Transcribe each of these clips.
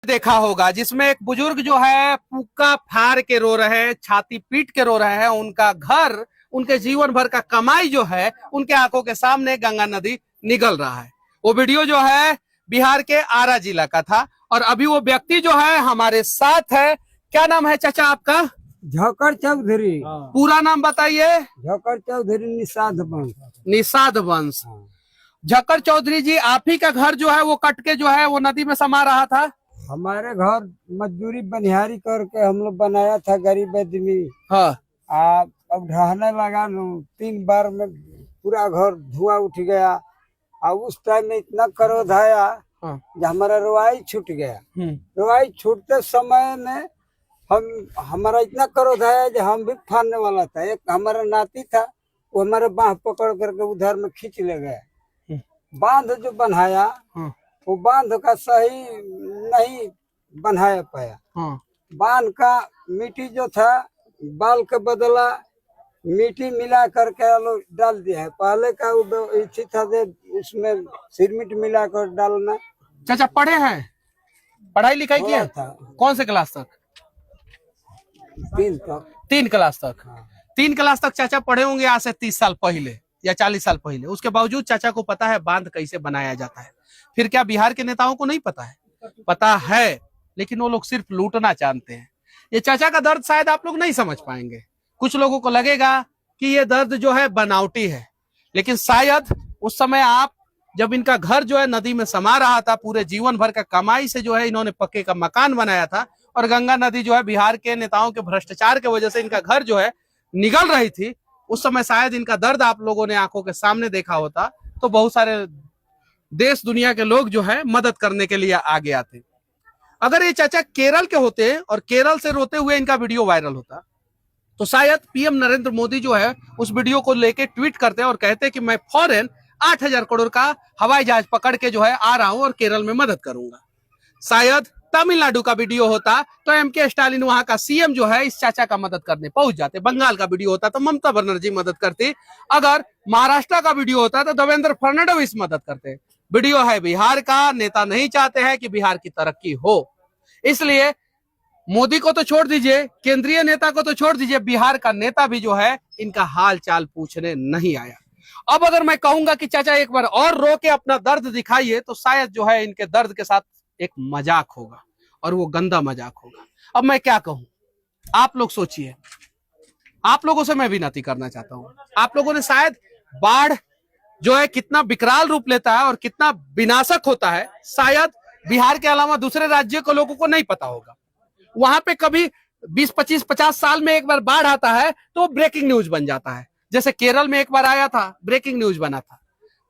देखा होगा जिसमें एक बुजुर्ग जो है पुक्का फाड़ के रो रहे हैं, छाती पीट के रो रहे हैं। उनका घर, उनके जीवन भर का कमाई जो है उनके आंखों के सामने गंगा नदी निगल रहा है। वो वीडियो जो है बिहार के आरा जिला का था और अभी वो व्यक्ति जो है हमारे साथ है। क्या नाम है चाचा आपका? झोकर चौधरी। पूरा नाम बताइए। झोकर चौधरी निषाद वंश। निषाद वंश। झक्कर चौधरी जी, आप ही का घर जो है वो कट के जो है वो नदी में समा रहा था। हमारे घर मजदूरी बनिहारी करके हम लोग बनाया था, गरीब आदमी। हाँ। अब ढहने लगा 3 बार में पूरा घर धुआं उठ गया। और उस टाइम में इतना क्रोध आया कि हमारा रुआई छूट गया। रुआई छूटते समय में हमारा इतना क्रोध आया कि हम भी फाड़ने वाला था। एक हमारा नाती था, वो हमारे बाह पकड़ करके उधर में खींच ले गया। बांध जो बनाया वो बांध का सही नहीं बनाया पाया। बांध का मिट्टी जो था बाल के बदला मिट्टी मिला करके लोग डाल दिया है। पहले का वो इच्छा था दे उसमें सिरमिट मिला कर डालना। चाचा पढ़े हैं, पढ़ाई लिखाई किया था? कौन से क्लास तक? 3 तक। 3 क्लास तक। 3 क्लास तक चाचा पढ़े होंगे आज से 30 साल पहले या 40 साल पहले। उसके बावजूद चाचा को पता है बांध कैसे बनाया जाता है। फिर क्या बिहार के नेताओं को नहीं पता है? पता है, लेकिन वो लोग सिर्फ लूटना जानते हैं। ये चाचा का दर्द शायद आप लोग नहीं समझ पाएंगे। कुछ लोगों को लगेगा कि ये दर्द जो है बनावटी है, लेकिन शायद उस समय आप जब इनका घर जो है नदी में समा रहा था, पूरे जीवन भर का कमाई से जो है इन्होंने पक्के का मकान बनाया था और गंगा नदी जो है बिहार के नेताओं के भ्रष्टाचार की वजह से इनका घर जो है निगल रही थी। उस समय शायद इनका दर्द आप लोगों ने आंखों के सामने देखा होता तो बहुत सारे देश दुनिया के लोग जो है मदद करने के लिए आगे आते। अगर ये चाचा केरल के होते और केरल से रोते हुए इनका वीडियो वायरल होता तो शायद पीएम नरेंद्र मोदी जो है उस वीडियो को लेके ट्वीट करते और कहते कि मैं फौरन 8,000 करोड़ का हवाई जहाज पकड़ के जो है आ रहा हूं और केरल में मदद करूंगा। शायद तमिलनाडु का वीडियो होता तो एमके स्टालिन वहां का सीएम जो है इस चाचा का मदद करने पहुंच जाते। बंगाल का वीडियो होता तो ममता बनर्जी मदद करती। अगर महाराष्ट्र का वीडियो होता तो देवेंद्र फडणवीस मदद करते। वीडियो है बिहार का, नेता नहीं चाहते हैं कि बिहार की तरक्की हो, इसलिए मोदी को तो छोड़ दीजिए, केंद्रीय नेता को तो छोड़ दीजिए, बिहार का नेता भी जो है इनका हाल चाल पूछने नहीं आया। अब अगर मैं कहूंगा कि चाचा एक बार और रो के अपना दर्द दिखाइए तो शायद जो है इनके दर्द के साथ एक मजाक होगा और वो गंदा मजाक होगा। अब मैं क्या कहूं, आप लोग सोचिए। आप लोगों से मैं विनती करना चाहता हूं, आप लोगों ने शायद बाढ़ जो है कितना विकराल रूप लेता है और कितना विनाशक होता है शायद बिहार के अलावा दूसरे राज्यों के लोगों को नहीं पता होगा। वहां पे कभी 20, 25, 50 साल में एक बार बाढ़ आता है तो ब्रेकिंग न्यूज बन जाता है। जैसे केरल में एक बार आया था, ब्रेकिंग न्यूज बना था।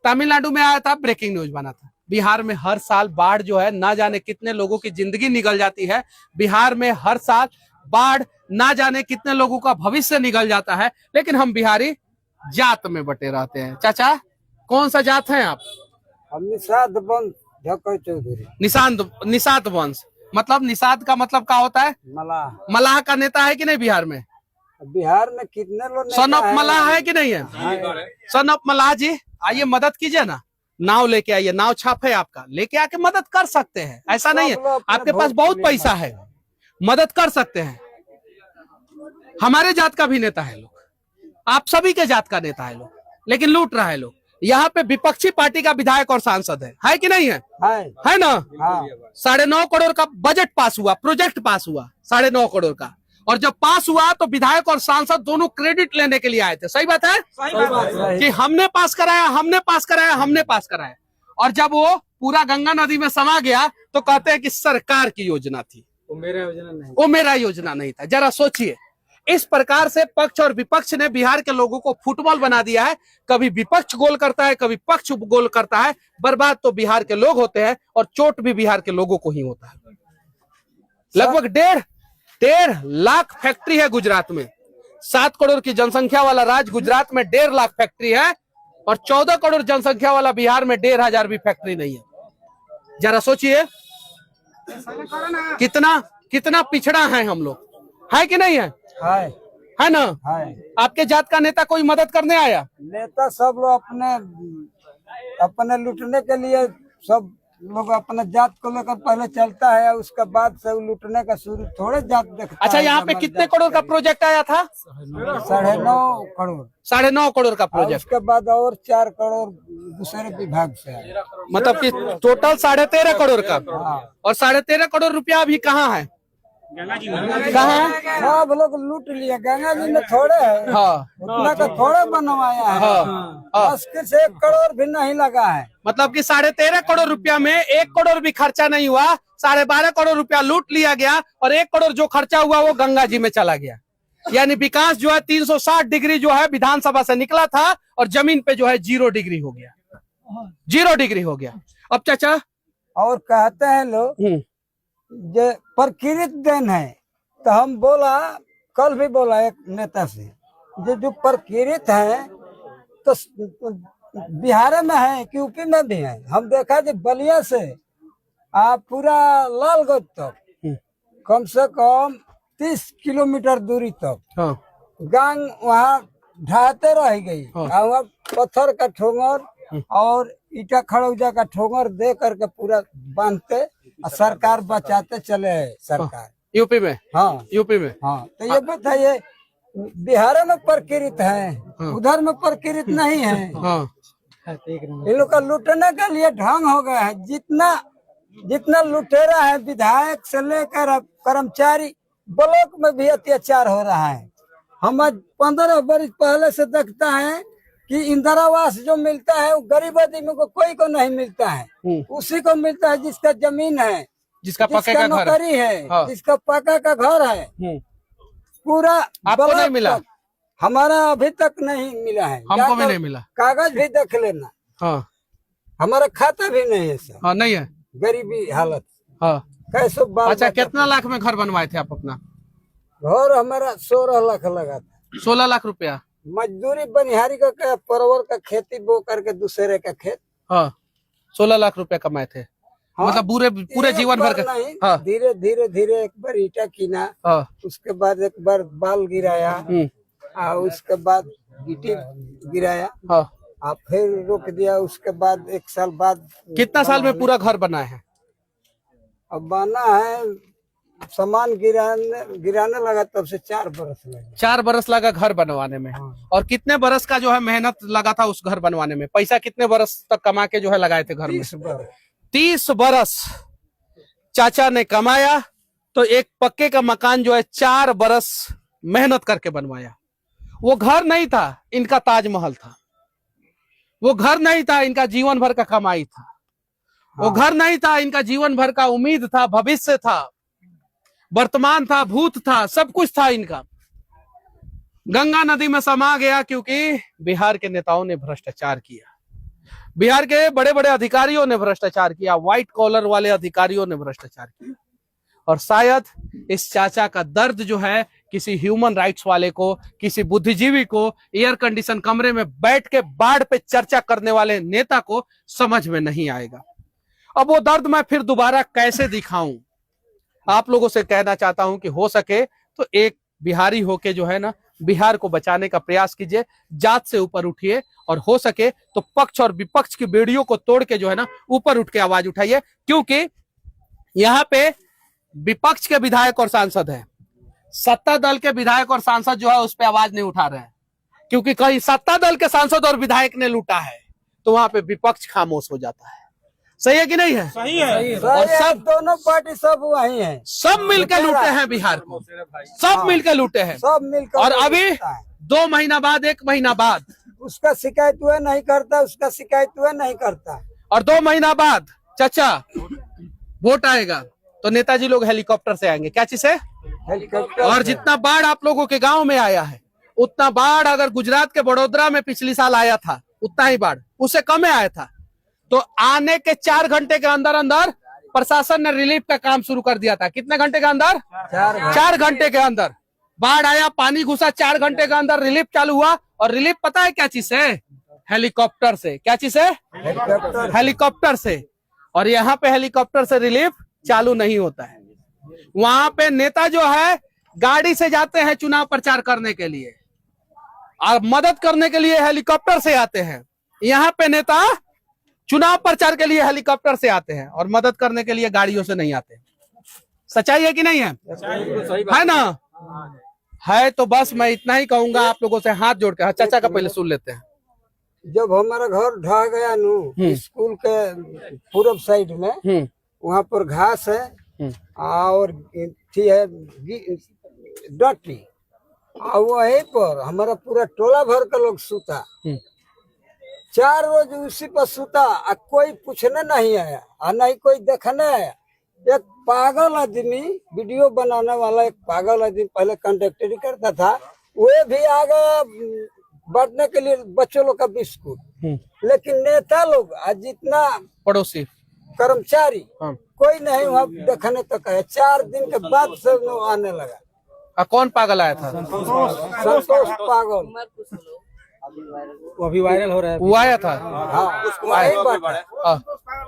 तमिलनाडु में आया था, ब्रेकिंग न्यूज बना था। बिहार में हर साल बाढ़ जो है ना जाने कितने लोगों की जिंदगी निकल जाती है। बिहार में हर साल बाढ़ ना जाने कितने लोगों का भविष्य निकल जाता है, लेकिन हम बिहारी जात में बटे रहते हैं। चाचा कौन सा जात है आप? हम निषाद वंश झोकर चौधरी। निषाद वंश मतलब निषाद का मतलब क्या होता है? मलाह। मलाह का नेता है कि नहीं बिहार में? बिहार में कितने लोग सन ऑफ मलाह है कि नहीं है? सन ऑफ मलाह जी आइए मदद कीजिए ना, नाव लेके आइए, नाव छाप है आपका, लेके आके मदद कर सकते हैं। ऐसा नहीं है, आपके पास बहुत पैसा है, मदद कर सकते हैं। हमारे जात का भी नेता है लोग, आप सभी के जात का नेता है लोग, लेकिन लूट रहा है लोग। यहाँ पे विपक्षी पार्टी का विधायक और सांसद है कि नहीं है? है ना? 9.5 करोड़ का बजट पास हुआ, प्रोजेक्ट पास हुआ 9.5 करोड़ का, और जब पास हुआ तो विधायक और सांसद दोनों क्रेडिट लेने के लिए आए थे। सही बात है? सही बात है कि हमने पास कराया, हमने पास कराया, हमने पास कराया। और जब वो पूरा गंगा नदी में समा गया तो कहते हैं कि सरकार की योजना थी, वो मेरा योजना नहीं था। जरा सोचिए, इस प्रकार से पक्ष और विपक्ष ने बिहार के लोगों को फुटबॉल बना दिया है। कभी विपक्ष गोल करता है, कभी पक्ष गोल करता है। बर्बाद तो बिहार के लोग होते हैं और चोट भी बिहार के लोगों को ही होता है। लगभग 1.5 लाख फैक्ट्री है गुजरात में। 7 करोड़ की जनसंख्या वाला राज्य गुजरात में 1.5 लाख फैक्ट्री है और 14 करोड़ जनसंख्या वाला बिहार में 1,500 भी फैक्ट्री नहीं है। जरा सोचिए कितना कितना पिछड़ा है हम लोग, है कि नहीं है? है ना? आपके जात का नेता कोई मदद करने आया? नेता सब लोग अपने लूटने के लिए सब लोग अपना जात को लेकर पहले चलता है, उसके बाद से लूटने का शुरू थोड़े जात देखता अच्छा, है। यहाँ पे कितने करोड़ का प्रोजेक्ट आया था? 9.5 करोड़। 9.5 करोड़ का और प्रोजेक्ट, उसके बाद और 4 करोड़ दूसरे विभाग से आए। मतलब कि टोटल 13.5 करोड़ का। हाँ। और 13.5 करोड़ रुपया अभी कहाँ है? कहाँ है? सब लोग लूट लिया, गंगा जी में थोड़े है। हाँ उतना का थोड़ा बनवाया है। हाँ। 10 से 1 करोड़ भी नहीं लगा है। मतलब कि 13.5 करोड़ रुपया में 1 करोड़ भी खर्चा नहीं हुआ, 12.5 करोड़ रुपया लूट लिया गया और 1 करोड़ जो खर्चा हुआ वो गंगा जी में चला गया। यानी विकास जो है 360 डिग्री जो है विधानसभा से निकला था और जमीन पे जो है 0 डिग्री हो गया, 0 डिग्री हो गया। अब चाचा, और कहते हैं लोग जे प्रकृति देन है, तो हम बोला, कल भी बोला एक नेता से, जो प्रकृति है तो बिहार में है कि यूपी में भी है। हम देखा कि बलिया से आप पूरा लालगंज तक कम से कम 30 किलोमीटर दूरी तक गांग वहाँ ढाते रह गई। वहाँ पत्थर का ठोंगर और ईटा खड़ौजा का ठोंगर दे करके पूरा बांधते और सरकार बचाते चले है। सरकार यूपी में, हाँ यूपी में, हाँ। तो ये बताइए, बिहार में प्रकृति है, उधर में प्रकृति नहीं है। इन लोग का लूटने के लिए ढंग हो गया है। जितना लुटेरा है, विधायक से लेकर कर्मचारी, ब्लॉक में भी अत्याचार हो रहा है। हम आज 15 वर्ष पहले से देखता है कि इंदिरा आवास जो मिलता है वो गरीब आदमी को कोई को नहीं मिलता है। उसी को मिलता है जिसका जमीन है, जिसका पक्का का नौकरी है, जिसका पक्का का घर है। पूरा आपको नहीं मिला? हमारा अभी तक नहीं मिला है। हमको भी नहीं मिला। कागज भी देख लेना। हाँ, हमारा खाता भी नहीं है सर। हाँ, नहीं है, गरीबी हालत। हाँ, कैसे? अच्छा, कितना लाख में घर बनवाए थे आप अपना? घर हमारा 16 लाख लगा था। 16 लाख रुपया मजदूरी बनिहारी का परवल का खेती बो करके दूसरे का खेत। हाँ, 16 लाख रुपया कमाए थे। हाँ, मतलब पूरे जीवन भर का नहीं। हाँ। धीरे धीरे एक बार ईटा कीना। हाँ। उसके बाद एक बार बाल गिराया। और उसके बाद गिट्टी गिराया। हाँ। आप फिर रोक दिया। उसके बाद 1 साल बाद। कितना साल में पूरा घर बना है? अब बना है, सामान गिराने लगा तब से 4 बरस लगा। 4 बरस लगा घर बनवाने में। हाँ। और कितने बरस का जो है मेहनत लगा था उस घर बनवाने में? पैसा कितने बरस तक कमा के जो है लगाए थे घर में? 30 बरस चाचा ने कमाया तो एक पक्के का मकान जो है 4 बरस मेहनत करके बनवाया। वो घर नहीं था, इनका ताजमहल था। वो घर नहीं था, इनका जीवन भर का कमाई था। वो घर नहीं था, इनका जीवन भर का उम्मीद था, भविष्य था, वर्तमान था, भूत था, सब कुछ था इनका। गंगा नदी में समा गया क्योंकि बिहार के नेताओं ने भ्रष्टाचार किया, बिहार के बड़े बड़े अधिकारियों ने भ्रष्टाचार किया, व्हाइट कॉलर वाले अधिकारियों ने भ्रष्टाचार किया। और शायद इस चाचा का दर्द जो है किसी ह्यूमन राइट्स वाले को, किसी बुद्धिजीवी को, एयर कंडीशन कमरे में बैठ के बाढ़ पे चर्चा करने वाले नेता को समझ में नहीं आएगा। अब वो दर्द मैं फिर दोबारा कैसे दिखाऊं? आप लोगों से कहना चाहता हूं कि हो सके तो एक बिहारी होके जो है ना, बिहार को बचाने का प्रयास कीजिए, जात से ऊपर उठिए और हो सके तो पक्ष और विपक्ष की बेड़ियों को तोड़ के जो है ना ऊपर उठ के आवाज उठाइए। क्योंकि यहाँ पे विपक्ष के विधायक और सांसद हैं, सत्ता दल के विधायक और सांसद जो है उस पर आवाज नहीं उठा रहे हैं। क्योंकि कहीं सत्ता दल के सांसद और विधायक ने लूटा है तो वहां पे विपक्ष खामोश हो जाता है। सही है कि नहीं है? सही है। और सब दोनों पार्टी सब वही है, सब मिलकर लूटे हैं बिहार को, सब मिलकर लूटे हैं, सब मिलकर। और अभी 2 महीना बाद, 1 महीना बाद उसका शिकायत हुआ नहीं करता, उसका शिकायत हुआ नहीं करता। और 2 महीना बाद चाचा वोट आएगा तो नेताजी लोग हेलीकॉप्टर से आएंगे। क्या चीज से? हेलीकॉप्टर। और जितना बाढ़ आप लोगों के गांव में आया है, उतना बाढ़ अगर गुजरात के बड़ोदरा में पिछली साल आया था, उतना ही बाढ़, उससे कम आया था। तो आने के 4 घंटे के अंदर अंदर प्रशासन ने रिलीफ का काम शुरू कर दिया था। कितने घंटे के अंदर? 4 घंटे के अंदर बाढ़ आया, पानी घुसा, 4 घंटे के अंदर रिलीफ चालू हुआ। और रिलीफ पता है क्या चीज से? हेलीकॉप्टर से। क्या चीज से? हेलीकॉप्टर से। और यहाँ पे हेलीकॉप्टर से रिलीफ चालू नहीं होता है। वहां पे नेता जो है गाड़ी से जाते हैं चुनाव प्रचार करने के लिए और मदद करने के लिए हेलीकॉप्टर से आते हैं। यहाँ पे नेता चुनाव प्रचार के लिए हेलीकॉप्टर से आते हैं और मदद करने के लिए गाड़ियों से नहीं आते। सच्चाई है कि नहीं है? है ना? है तो बस मैं इतना ही कहूंगा आप लोगों से हाथ जोड़ के। चाचा का पहले सुन लेते हैं। जब हमारा घर ढह गया नु स्कूल के पूर्व साइड में, वहाँ पर घास है और थी है डटी, और वहीं पर हमारा पूरा टोला भर का लोग सूता। 4 रोज उसी पर सूता, कोई पूछने नहीं आया और नहीं कोई देखने आया। एक पागल आदमी, वीडियो बनाने वाला एक पागल आदमी, पहले कंडक्टरी करता था, वो भी आ गया बांटने के लिए बच्चों लोग का बिस्कुट। लेकिन नेता लोग आज जितना पड़ोसी कर्मचारी कोई नहीं वहाँ देखने तक है। 4 दिन के बाद सब आने लगा। कौन पागल आया था? संतोष पागल, वो अभी वायरल हो रहा है। वो आया था। हाँ, उसको वही बांटा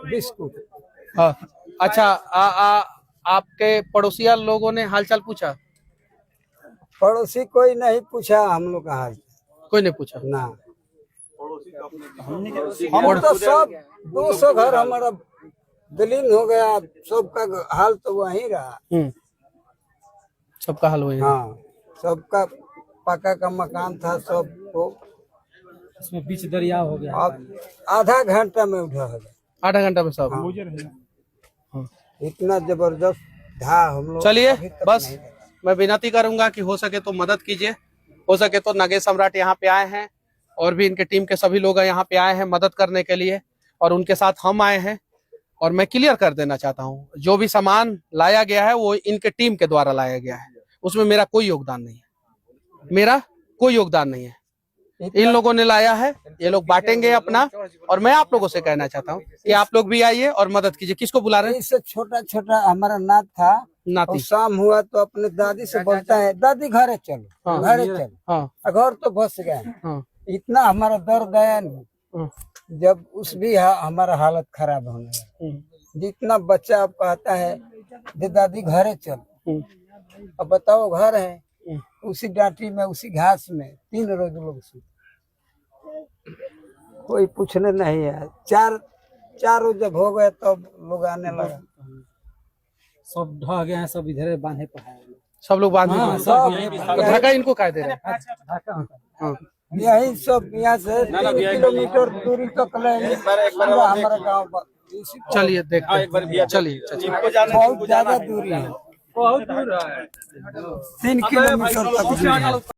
बिस्कुट। हाँ, अच्छा। आपके पड़ोसिया लोगों ने हालचाल पूछा? पड़ोसी कोई नहीं पूछा हम लोग का हाल। कोई नहीं पूछा ना, हम तो सब 200 घर हमारा विलीन हो गया। सबका हाल तो वही रहा। सबका हाल वही। हाँ, सबका पक्का का मकान था, सबको इसमें बीच दरिया हो गया। अब आधा घंटा में उठा है। आधा घंटा में सब। हाँ। इतना जबरदस्त था हम लोग। चलिए बस मैं विनती करूंगा कि हो सके तो मदद कीजिए। हो सके तो नागेश सम्राट यहाँ पे आए हैं और भी इनके टीम के सभी लोग यहाँ पे आए हैं मदद करने के लिए, और उनके साथ हम आए हैं। और मैं क्लियर कर देना चाहता हूँ, जो भी सामान लाया गया है वो इनके टीम के द्वारा लाया गया है, उसमें मेरा कोई योगदान नहीं है। मेरा कोई योगदान नहीं है। इन लोगों ने लाया है, ये लोग बांटेंगे अपना। और मैं आप लोगों से कहना चाहता हूँ कि आप लोग भी आइए और मदद कीजिए। किसको बुला रहे हैं? इससे छोटा छोटा हमारा नात था, नाती। शाम हुआ तो अपने दादी से बोलता है, दादी घरे चलो, घरे चलो। घर तो बस गए। इतना हमारा दर्द गया नहीं। जब उस भी हमारा हालत खराब होने लगा। जितना बच्चा आप कहता है दादी घरे चलो, अब बताओ घर है उसी डांटी में, उसी घास में 3 रोज लोग सूते, कोई पूछने नहीं है। 4 रोज जब हो गए तब लोग आने लगा। सब ढह गए हैं, सब इधर बांधे पर है। सब लोग बांधे हाँ, हैं। सब तो धक्का इनको कह दे रहे हैं? हाँ। यही सब यहाँ से 3 किलोमीटर दूरी तक ले हमारा गाँव। चलिए देखते हैं। चलिए बहुत ज्यादा दूरी है, बहुत दूर है, 3 किलोमीटर तक।